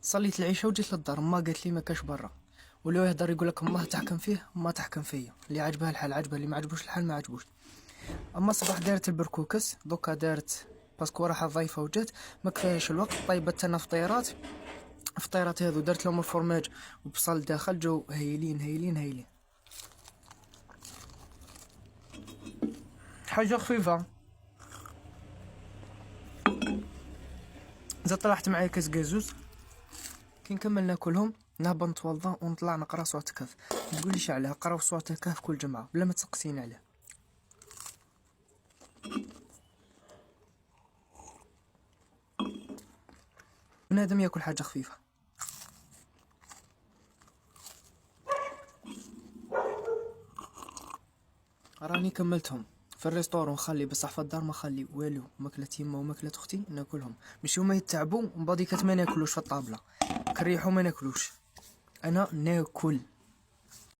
صليت العشاء وجيت للدار، ما قالت لي ما كاش برا. ولو يهضر يقول لك الله تحكم فيه، ما تحكم فيا. اللي عجبها الحال عجبها، اللي ما عجبوش الحال ما عجبوش. اما الصباح دارت البركوكس، دوكا دارت باسكو راها ضيفه وجات، ما كفاش الوقت. طيبت انا فطيرات هذو، درت لهم الفرماج وبصل داخل، جو هايلين هايلين هايلين. حاجه خفيفه. زاد طلعت معايا كاس كازوز. كي نكمل ناكلهم نهبط نتوضا ونطلع نقرا سورة الكهف. ما تقوليش عليها، قراو سورة الكهف كل جمعه بلا ما تسقسين عليه. بنادم ياكل حاجه خفيفه. راني كملتهم في الريستورون، خلي بصح في الدار ما خلي والو. ماكلة يما وماكلة اختي ناكلهم، مش هما يتعبوا من بعد ما ناكلوش في الطابله، كريحو ما ناكلوش. انا ناكل.